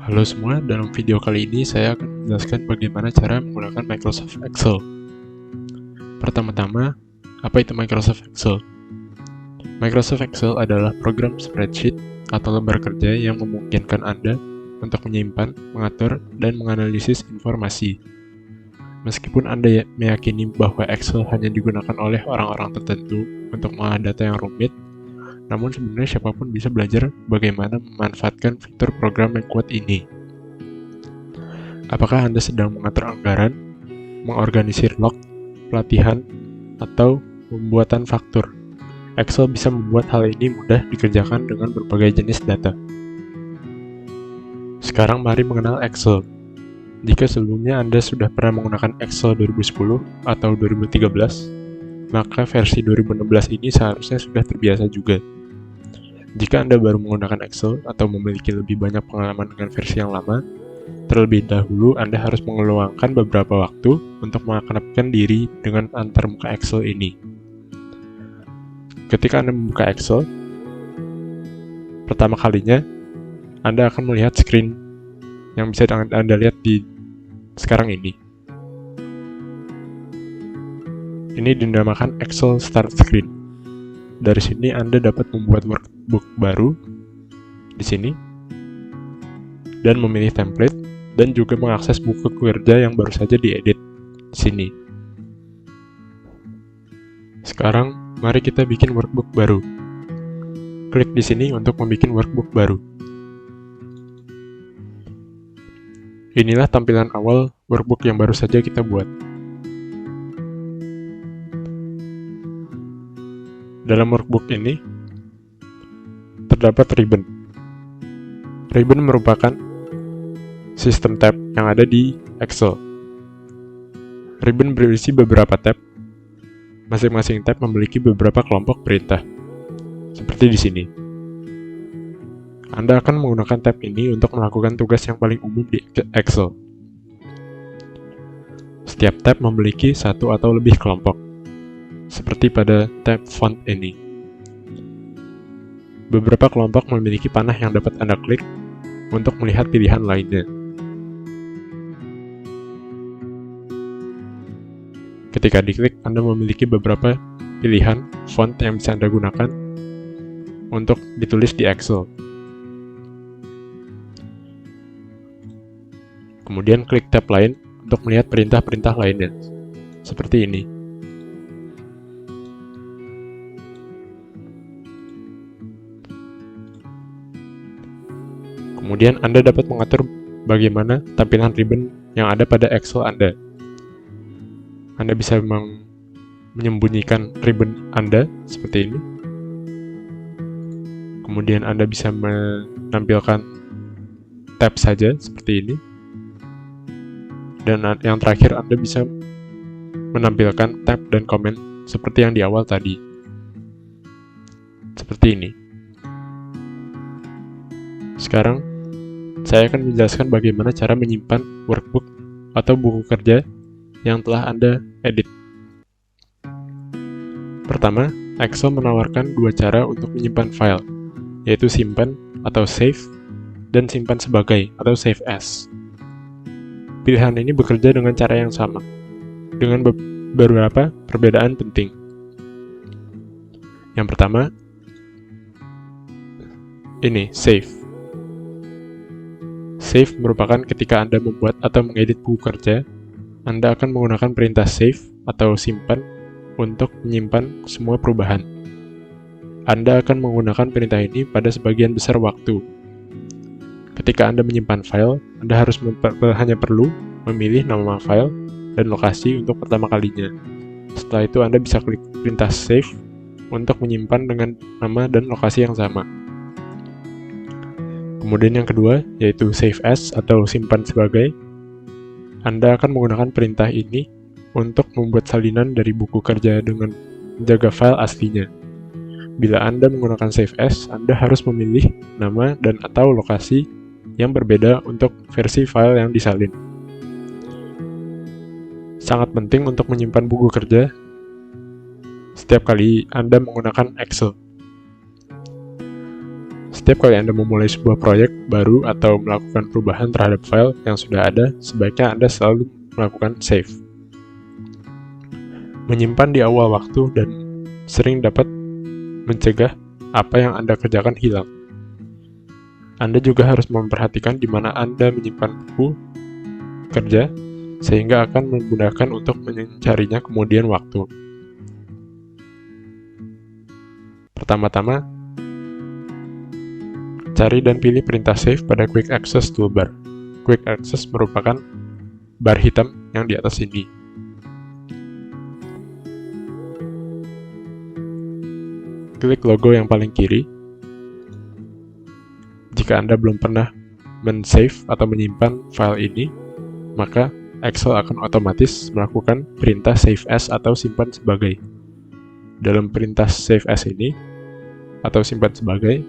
Halo semua, dalam video kali ini saya akan menjelaskan bagaimana cara menggunakan Microsoft Excel. Pertama-tama, apa itu Microsoft Excel? Microsoft Excel adalah program spreadsheet atau lembar kerja yang memungkinkan Anda untuk menyimpan, mengatur, dan menganalisis informasi. Meskipun Anda meyakini bahwa Excel hanya digunakan oleh orang-orang tertentu untuk mengolah data yang rumit, namun sebenarnya siapapun bisa belajar bagaimana memanfaatkan fitur program yang kuat ini. Apakah Anda sedang mengatur anggaran, mengorganisir log, pelatihan, atau pembuatan faktur? Excel bisa membuat hal ini mudah dikerjakan dengan berbagai jenis data. Sekarang mari mengenal Excel. Jika sebelumnya Anda sudah pernah menggunakan Excel 2010 atau 2013, maka versi 2016 ini seharusnya sudah terbiasa juga. Jika Anda baru menggunakan Excel atau memiliki lebih banyak pengalaman dengan versi yang lama, terlebih dahulu Anda harus mengeluangkan beberapa waktu untuk mengakrabkan diri dengan antarmuka Excel ini. Ketika Anda membuka Excel, pertama kalinya Anda akan melihat screen yang bisa Anda lihat di sekarang ini. Ini dinamakan Excel Start Screen. Dari sini Anda dapat membuat workbook baru di sini dan memilih template dan juga mengakses buku kerja yang baru saja diedit di sini. Sekarang mari kita bikin workbook baru. Klik di sini untuk membuat workbook baru. Inilah tampilan awal workbook yang baru saja kita buat. Dalam workbook ini, terdapat ribbon. Ribbon merupakan sistem tab yang ada di Excel. Ribbon berisi beberapa tab. Masing-masing tab memiliki beberapa kelompok perintah. Seperti di sini. Anda akan menggunakan tab ini untuk melakukan tugas yang paling umum di Excel. Setiap tab memiliki satu atau lebih kelompok. Seperti pada tab font ini. Beberapa kelompok memiliki panah yang dapat Anda klik untuk melihat pilihan lainnya. Ketika diklik, Anda memiliki beberapa pilihan font yang bisa Anda gunakan untuk ditulis di Excel. Kemudian klik tab lain untuk melihat perintah-perintah lainnya. Seperti ini. Kemudian Anda dapat mengatur bagaimana tampilan ribbon yang ada pada Excel Anda. Anda bisa menyembunyikan ribbon Anda seperti ini. Kemudian Anda bisa menampilkan tab saja seperti ini. Dan yang terakhir Anda bisa menampilkan tab dan komen seperti yang di awal tadi. Seperti ini. Sekarang saya akan menjelaskan bagaimana cara menyimpan workbook atau buku kerja yang telah Anda edit. Pertama, Excel menawarkan dua cara untuk menyimpan file, yaitu simpan atau save, dan simpan sebagai atau save as. Pilihan ini bekerja dengan cara yang sama, dengan beberapa perbedaan penting. Yang pertama, ini save. Save merupakan ketika Anda membuat atau mengedit buku kerja, Anda akan menggunakan perintah save atau simpan untuk menyimpan semua perubahan. Anda akan menggunakan perintah ini pada sebagian besar waktu. Ketika Anda menyimpan file, Anda harus hanya perlu memilih nama file dan lokasi untuk pertama kalinya. Setelah itu Anda bisa klik perintah save untuk menyimpan dengan nama dan lokasi yang sama. Kemudian yang kedua, yaitu save as atau simpan sebagai. Anda akan menggunakan perintah ini untuk membuat salinan dari buku kerja dengan menjaga file aslinya. Bila Anda menggunakan save as, Anda harus memilih nama dan atau lokasi yang berbeda untuk versi file yang disalin. Sangat penting untuk menyimpan buku kerja setiap kali Anda menggunakan Excel. Setiap kali Anda memulai sebuah proyek baru atau melakukan perubahan terhadap file yang sudah ada, sebaiknya Anda selalu melakukan save. Menyimpan di awal waktu dan sering dapat mencegah apa yang Anda kerjakan hilang. Anda juga harus memperhatikan di mana Anda menyimpan buku kerja, sehingga akan memudahkan untuk mencarinya kemudian waktu. Pertama-tama, cari dan pilih perintah save pada Quick Access toolbar. Quick Access merupakan bar hitam yang di atas ini. Klik logo yang paling kiri. Jika Anda belum pernah men-save atau menyimpan file ini, maka Excel akan otomatis melakukan perintah save as atau simpan sebagai. Dalam perintah save as ini, atau simpan sebagai,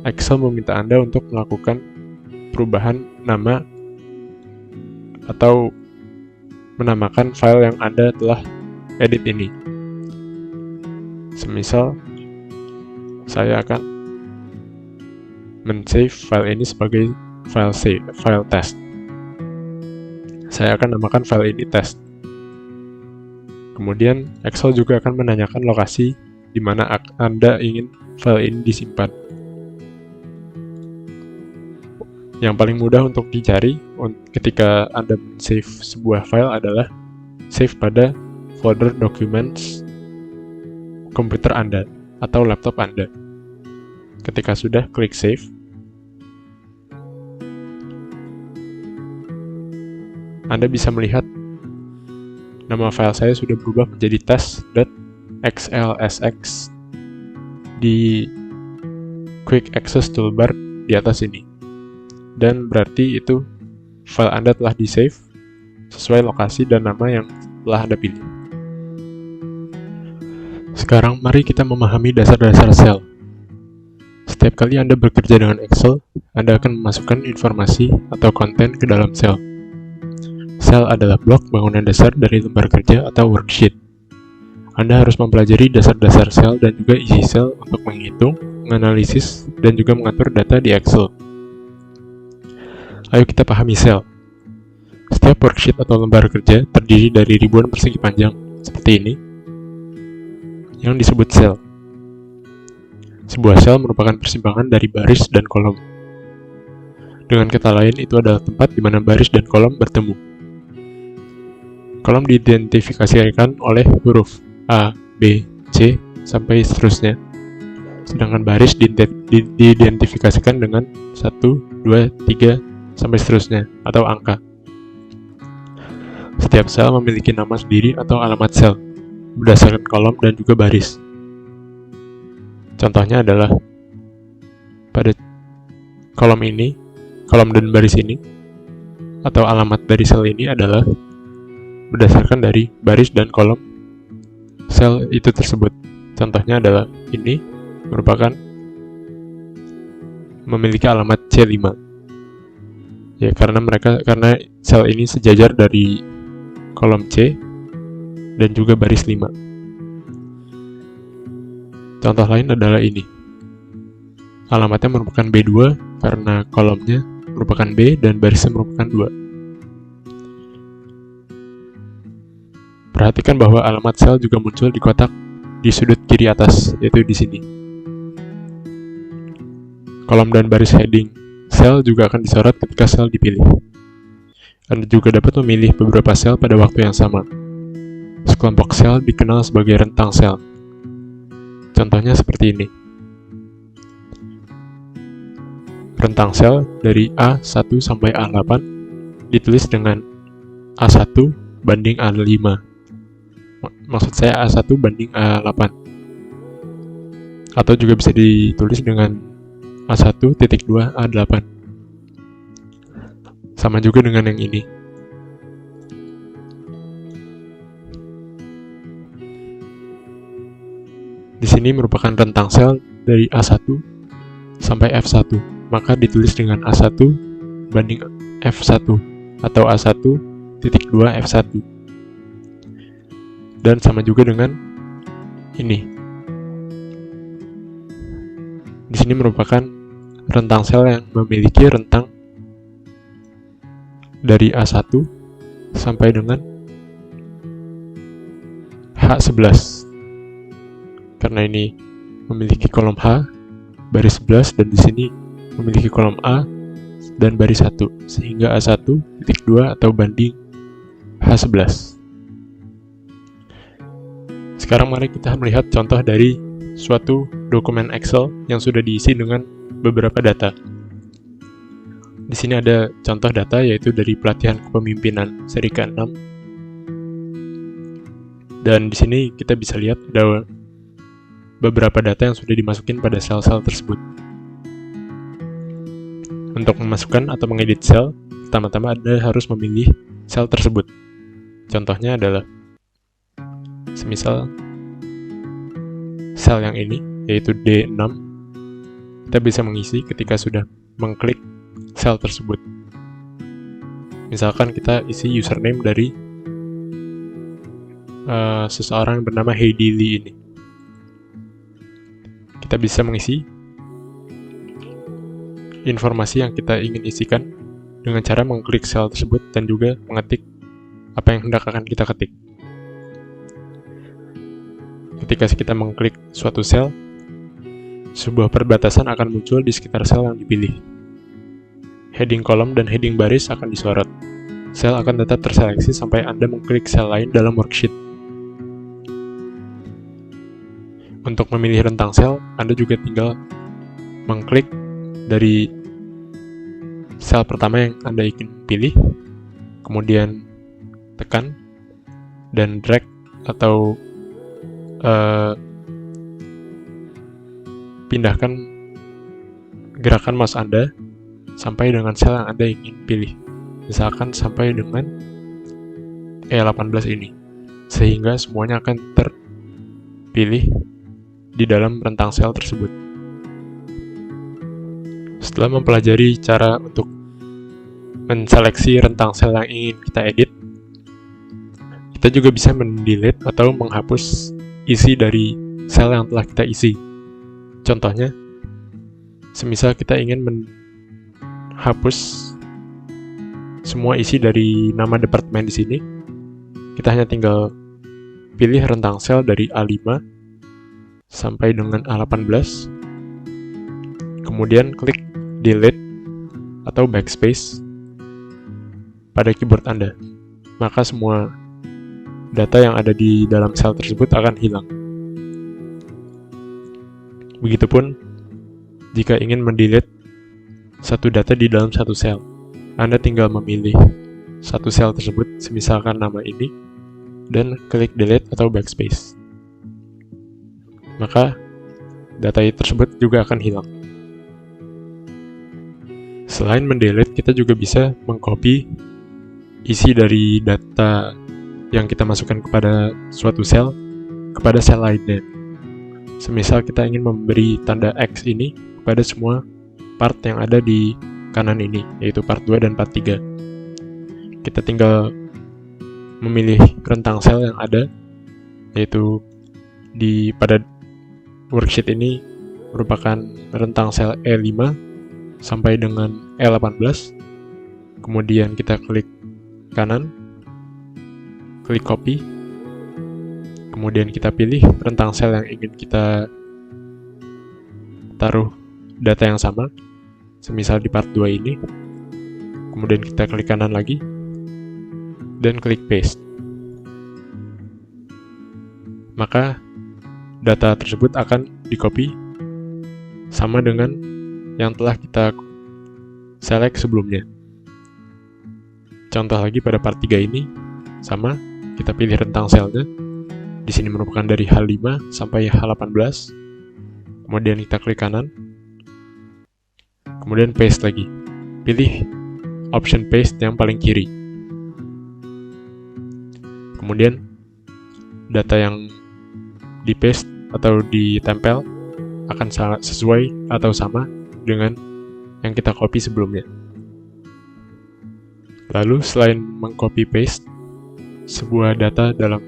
Excel meminta Anda untuk melakukan perubahan nama atau menamakan file yang Anda telah edit ini. Semisal, saya akan men-save file ini sebagai file test. Saya akan namakan file ini test. Kemudian, Excel juga akan menanyakan lokasi di mana Anda ingin file ini disimpan. Yang paling mudah untuk dicari ketika Anda save sebuah file adalah save pada folder documents komputer Anda atau laptop Anda. Ketika sudah, klik save. Anda bisa melihat nama file saya sudah berubah menjadi test.xlsx di Quick Access toolbar di atas ini. Dan berarti itu file Anda telah di-save sesuai lokasi dan nama yang telah Anda pilih. Sekarang mari kita memahami dasar-dasar sel. Setiap kali Anda bekerja dengan Excel, Anda akan memasukkan informasi atau konten ke dalam sel. Sel adalah blok bangunan dasar dari lembar kerja atau worksheet. Anda harus mempelajari dasar-dasar sel dan juga isi sel untuk menghitung, menganalisis, dan juga mengatur data di Excel. Ayo kita pahami sel. Setiap worksheet atau lembar kerja terdiri dari ribuan persegi panjang, seperti ini, yang disebut sel. Sebuah sel merupakan persimpangan dari baris dan kolom. Dengan kata lain, itu adalah tempat di mana baris dan kolom bertemu. Kolom diidentifikasikan oleh huruf A, B, C, sampai seterusnya. Sedangkan baris diidentifikasikan dengan 1, 2, 3, sampai seterusnya, atau angka. Setiap sel memiliki nama sendiri atau alamat sel, berdasarkan kolom dan juga baris. Contohnya adalah, pada kolom ini, kolom dan baris ini, atau alamat dari sel ini adalah berdasarkan dari baris dan kolom sel itu tersebut. Contohnya adalah, ini merupakan memiliki alamat C5. Ya, karena sel ini sejajar dari kolom C dan juga baris 5. Contoh lain adalah ini. Alamatnya merupakan B2 karena kolomnya merupakan B dan barisnya merupakan 2. Perhatikan bahwa alamat sel juga muncul di kotak di sudut kiri atas, yaitu di sini. Kolom dan baris heading sel juga akan disorot ketika sel dipilih. Anda juga dapat memilih beberapa sel pada waktu yang sama. Sekelompok sel dikenal sebagai rentang sel. Contohnya seperti ini. Rentang sel dari A1 sampai A8 ditulis dengan A1 banding A5. Maksud saya A1 banding A8. Atau juga bisa ditulis dengan A1.2 A8. Sama juga dengan yang ini. Di sini merupakan rentang sel dari A1 sampai F1, maka ditulis dengan A1 banding F1 atau A1.2 F1. Dan sama juga dengan ini. Di sini merupakan rentang sel yang memiliki rentang dari A1 sampai dengan H11. Karena ini memiliki kolom H, baris 11, dan di sini memiliki kolom A dan baris 1, sehingga A1, titik 2 atau banding H11. Sekarang mari kita melihat contoh dari suatu dokumen Excel yang sudah diisi dengan beberapa data. Di sini ada contoh data yaitu dari pelatihan kepemimpinan seri ke-6. Dan di sini kita bisa lihat ada beberapa data yang sudah dimasukin pada sel-sel tersebut. Untuk memasukkan atau mengedit sel, pertama-tama Anda harus memilih sel tersebut. Contohnya adalah semisal sel yang ini, yaitu D6, kita bisa mengisi ketika sudah mengklik sel tersebut. Misalkan kita isi username dari seseorang bernama Heidi Lee ini. Kita bisa mengisi informasi yang kita ingin isikan dengan cara mengklik sel tersebut dan juga mengetik apa yang hendak akan kita ketik. Ketika kita mengklik suatu sel, sebuah perbatasan akan muncul di sekitar sel yang dipilih. Heading kolom dan heading baris akan disorot. Sel akan tetap terseleksi sampai Anda mengklik sel lain dalam worksheet. Untuk memilih rentang sel, Anda juga tinggal mengklik dari sel pertama yang Anda ingin pilih, kemudian tekan dan drag atau pindahkan gerakan mouse Anda sampai dengan sel yang Anda ingin pilih. Misalkan sampai dengan E18 ini, sehingga semuanya akan terpilih di dalam rentang sel tersebut. Setelah mempelajari cara untuk menseleksi rentang sel yang ingin kita edit, kita juga bisa mendelete atau menghapus isi dari sel yang telah kita isi. Contohnya, semisal kita ingin menghapus semua isi dari nama departemen di sini, kita hanya tinggal pilih rentang sel dari A5 sampai dengan A18, kemudian klik delete atau backspace pada keyboard Anda. Maka semua data yang ada di dalam sel tersebut akan hilang. Begitupun jika ingin mendelete satu data di dalam satu sel, Anda tinggal memilih satu sel tersebut, semisalkan nama ini, dan klik delete atau backspace. Maka data tersebut juga akan hilang. Selain mendelete, kita juga bisa mengcopy isi dari data yang kita masukkan kepada suatu sel kepada sel lainnya. Semisal kita ingin memberi tanda X ini kepada semua part yang ada di kanan ini, yaitu part 2 dan part 3. Kita tinggal memilih rentang sel yang ada, yaitu pada worksheet ini merupakan rentang sel E5 sampai dengan E18. Kemudian kita klik kanan, klik copy, kemudian kita pilih rentang sel yang ingin kita taruh data yang sama, semisal di part 2 ini. Kemudian kita klik kanan lagi dan klik paste. Maka data tersebut akan di-copy sama dengan yang telah kita select sebelumnya. Contoh lagi pada part 3 ini, sama, kita pilih rentang selnya. Di sini merupakan dari H5 sampai H18. Kemudian kita klik kanan. Kemudian paste lagi. Pilih option paste yang paling kiri. Kemudian data yang di paste atau ditempel akan sesuai atau sama dengan yang kita copy sebelumnya. Lalu selain meng-copy paste sebuah data dalam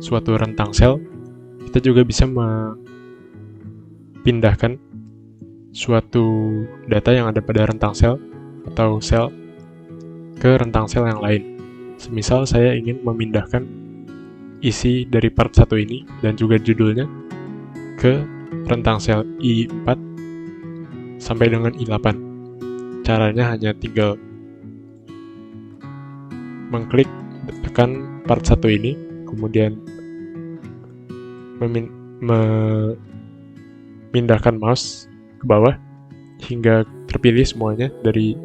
suatu rentang sel, kita juga bisa memindahkan suatu data yang ada pada rentang sel atau sel ke rentang sel yang lain. Semisal saya ingin memindahkan isi dari part 1 ini dan juga judulnya ke rentang sel I4 sampai dengan I8. Caranya hanya tinggal mengklik tekan part 1 ini, kemudian memindahkan mouse ke bawah hingga terpilih semuanya dari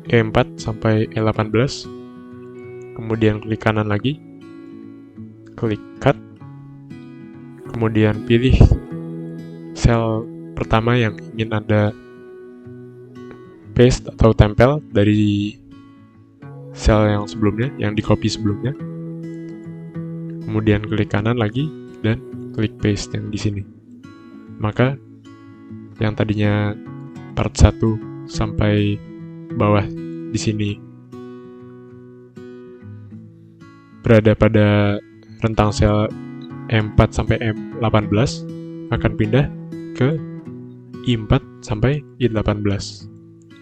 E4 sampai E18. Kemudian klik kanan lagi, klik cut, kemudian pilih sel pertama yang ingin Anda paste atau tempel dari sel yang sebelumnya, yang di copy sebelumnya. Kemudian klik kanan lagi dan klik paste yang di sini. Maka yang tadinya part 1 sampai bawah di sini berada pada rentang sel M4 sampai M18 akan pindah ke I4 sampai I18.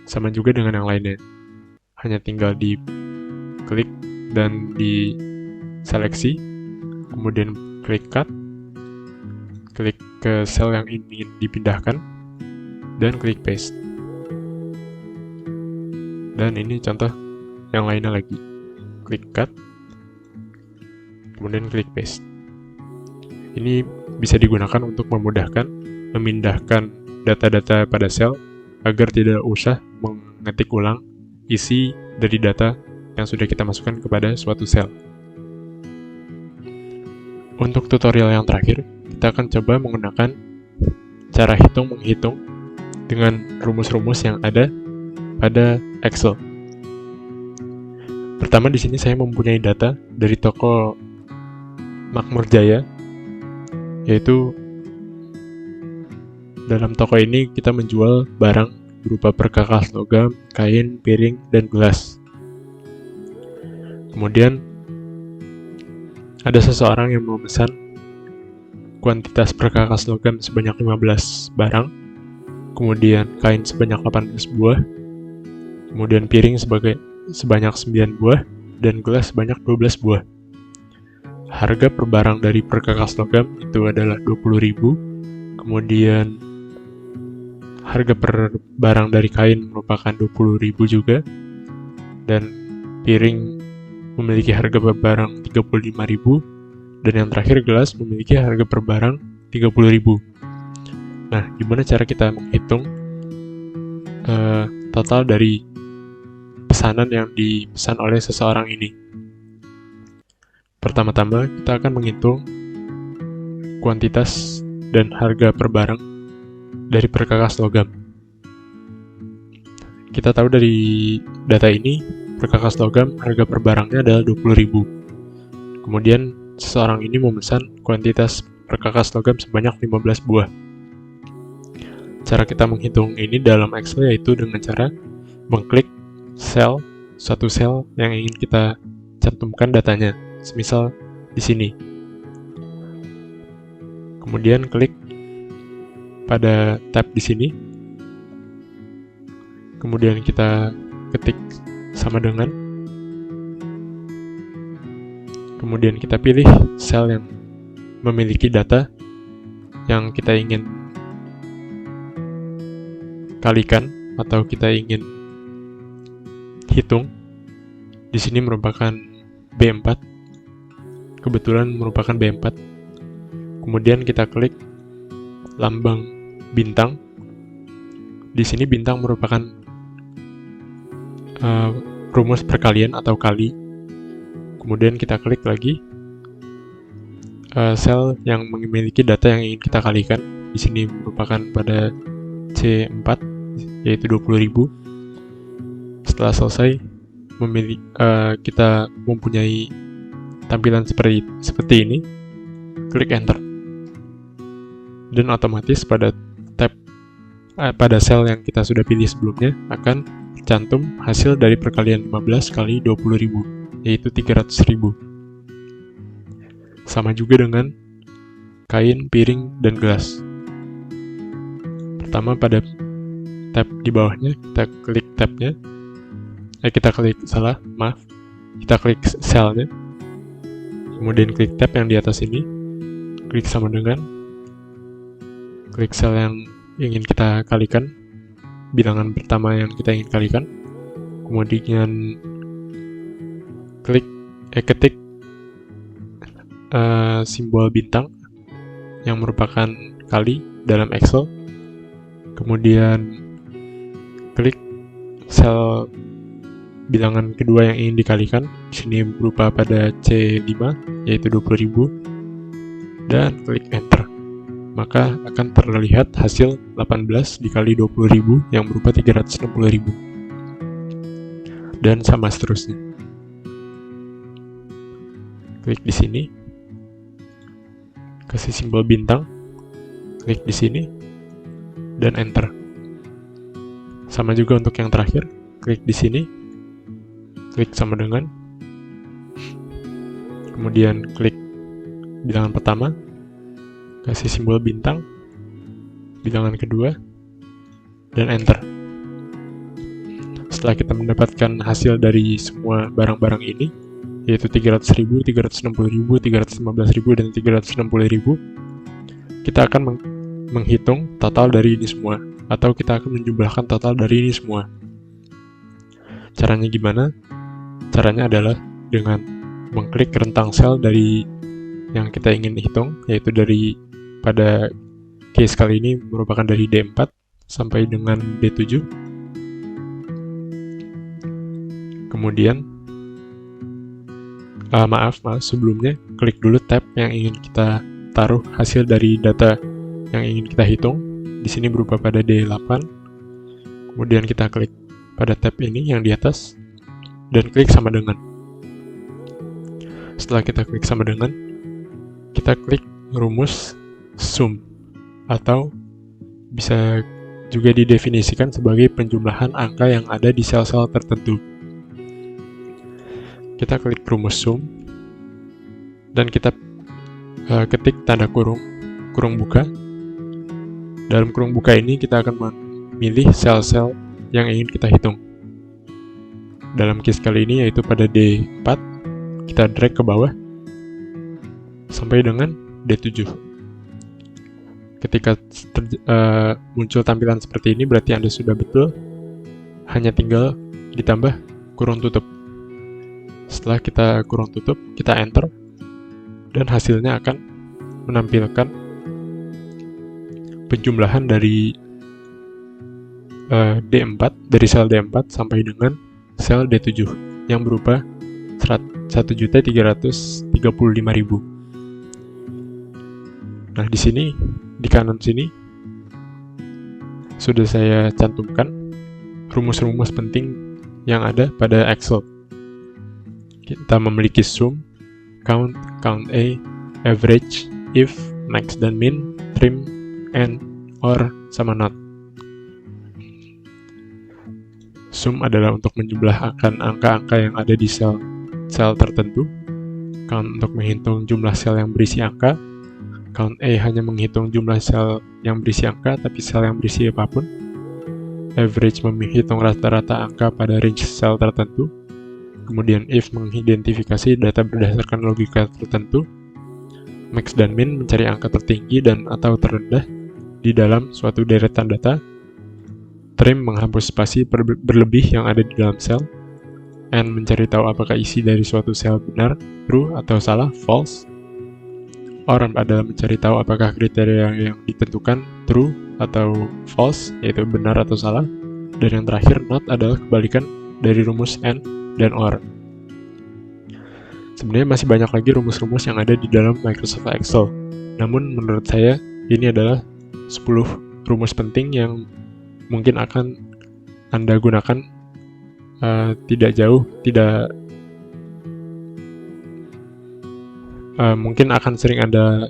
Sama juga dengan yang lainnya. Hanya tinggal diklik dan diseleksi, kemudian klik cut, klik ke sel yang ingin dipindahkan, dan klik paste. Dan ini contoh yang lainnya lagi. Klik cut, kemudian klik paste. Ini bisa digunakan untuk memudahkan memindahkan data-data pada sel agar tidak usah mengetik ulang isi dari data yang sudah kita masukkan kepada suatu sel. Untuk tutorial yang terakhir, kita akan coba menggunakan cara hitung-menghitung dengan rumus-rumus yang ada pada Excel. Pertama, di sini saya mempunyai data dari toko Makmur Jaya, yaitu dalam toko ini kita menjual barang berupa perkakas logam, kain, piring, dan gelas. Kemudian ada seseorang yang memesan kuantitas perkakas logam sebanyak 15 barang, kemudian kain sebanyak 18 buah, kemudian piring sebanyak 9 buah, dan gelas sebanyak 12 buah. Harga per barang dari perkakas logam itu adalah 20.000, kemudian harga per barang dari kain merupakan 20.000 juga, dan piring memiliki harga per barang 35.000, dan yang terakhir gelas memiliki harga per barang 30.000. Nah, gimana cara kita menghitung total dari pesanan yang dipesan oleh seseorang ini? Pertama-tama, kita akan menghitung kuantitas dan harga per barang dari perkakas logam. Kita tahu dari data ini, perkakas logam harga per barangnya adalah 20.000. Kemudian, seseorang ini memesan kuantitas perkakas logam sebanyak 15 buah. Cara kita menghitung ini dalam Excel yaitu dengan cara mengklik suatu sel yang ingin kita cantumkan datanya. Semisal di sini. Kemudian klik pada tab di sini. Kemudian kita ketik sama dengan. Kemudian kita pilih sel yang memiliki data yang kita ingin kalikan atau kita ingin hitung. Di sini merupakan B4. Kebetulan merupakan B4. Kemudian kita klik lambang bintang. Di sini bintang merupakan rumus perkalian atau kali. Kemudian kita klik lagi sel yang memiliki data yang ingin kita kalikan. Di sini merupakan pada C4, yaitu 20.000. Setelah selesai, kita mempunyai tampilan seperti ini, klik enter, dan otomatis pada sel yang kita sudah pilih sebelumnya akan tercantum hasil dari perkalian 15 kali 20.000, yaitu 300.000. Sama juga dengan kain, piring, dan gelas. Pertama pada tab di bawahnya, kita klik tabnya. Kita klik selnya. Kemudian klik tab yang di atas ini. Klik sama dengan. Klik sel yang ingin kita kalikan, bilangan pertama yang kita ingin kalikan. Kemudian ketik simbol bintang yang merupakan kali dalam Excel. Kemudian klik sel bilangan kedua yang ingin dikalikan. Di sini berupa pada C5 yaitu 20.000 dan klik enter. Maka akan terlihat hasil 18 dikali 20.000 yang berupa 360.000. Dan sama seterusnya. Klik di sini. Kasih simbol bintang. Klik di sini dan enter. Sama juga untuk yang terakhir. Klik di sini. Klik sama dengan. Kemudian klik bilangan pertama. Kasih simbol bintang, bilangan kedua, dan enter. Setelah kita mendapatkan hasil dari semua barang-barang ini, yaitu 300.000, 360.000, 315.000, dan 360.000, kita akan menghitung total dari ini semua, atau kita akan menjumlahkan total dari ini semua. Caranya gimana? Caranya adalah dengan mengklik rentang sel dari yang kita ingin hitung, yaitu pada case kali ini merupakan dari D4 sampai dengan D7. Kemudian, sebelumnya klik dulu tab yang ingin kita taruh hasil dari data yang ingin kita hitung. Di sini berupa pada D8. Kemudian kita klik pada tab ini yang di atas dan klik sama dengan. Setelah kita klik sama dengan, kita klik rumus sum, atau bisa juga didefinisikan sebagai penjumlahan angka yang ada di sel-sel tertentu. Kita klik rumus sum dan kita ketik tanda kurung buka. Dalam kurung buka ini kita akan memilih sel-sel yang ingin kita hitung. Dalam case kali ini yaitu pada D4, kita drag ke bawah sampai dengan D7. Ketika muncul tampilan seperti ini, berarti Anda sudah betul. Hanya tinggal ditambah kurung tutup. Setelah kita kurung tutup, kita enter. Dan hasilnya akan menampilkan penjumlahan dari D4, dari sel D4 sampai dengan sel D7 yang berupa 1.335.000. Nah, di sini, di kanan sini, sudah saya cantumkan rumus-rumus penting yang ada pada Excel. Kita memiliki sum, count, count A, average, if, max dan min, trim, and, or, sama not. Sum adalah untuk menjumlahkan angka-angka yang ada di sel tertentu. Count untuk menghitung jumlah sel yang berisi angka. Count A hanya menghitung jumlah sel yang berisi angka, tapi sel yang berisi apapun. Average menghitung rata-rata angka pada range sel tertentu. Kemudian if mengidentifikasi data berdasarkan logika tertentu. Max dan min mencari angka tertinggi dan atau terendah di dalam suatu deretan data. Trim menghapus spasi berlebih yang ada di dalam sel. And mencari tahu apakah isi dari suatu sel benar, true atau salah, false. Or adalah mencari tahu apakah kriteria yang ditentukan true atau false, yaitu benar atau salah. Dan yang terakhir, not adalah kebalikan dari rumus and dan or. Sebenarnya masih banyak lagi rumus-rumus yang ada di dalam Microsoft Excel. Namun menurut saya, ini adalah 10 rumus penting yang mungkin akan Anda gunakan mungkin akan sering Anda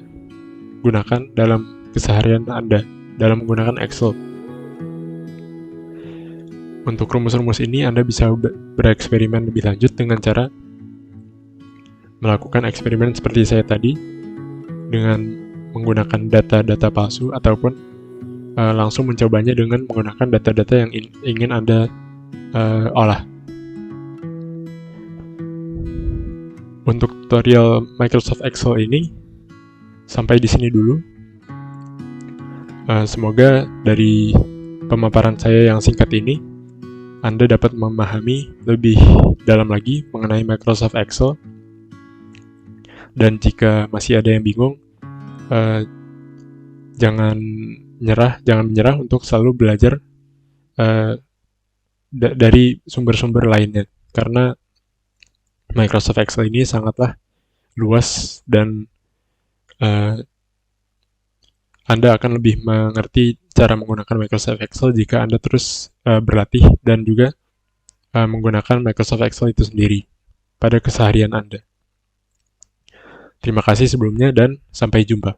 gunakan dalam keseharian Anda dalam menggunakan Excel. Untuk rumus-rumus ini Anda bisa bereksperimen lebih lanjut dengan cara melakukan eksperimen seperti saya tadi dengan menggunakan data-data palsu ataupun langsung mencobanya dengan menggunakan data-data yang ingin Anda olah. Untuk tutorial Microsoft Excel ini sampai di sini dulu. Semoga dari pemaparan saya yang singkat ini Anda dapat memahami lebih dalam lagi mengenai Microsoft Excel. Dan jika masih ada yang bingung, jangan menyerah untuk selalu belajar dari sumber-sumber lainnya, karena Microsoft Excel ini sangatlah luas dan Anda akan lebih mengerti cara menggunakan Microsoft Excel jika Anda terus berlatih dan juga menggunakan Microsoft Excel itu sendiri pada keseharian Anda. Terima kasih sebelumnya dan sampai jumpa.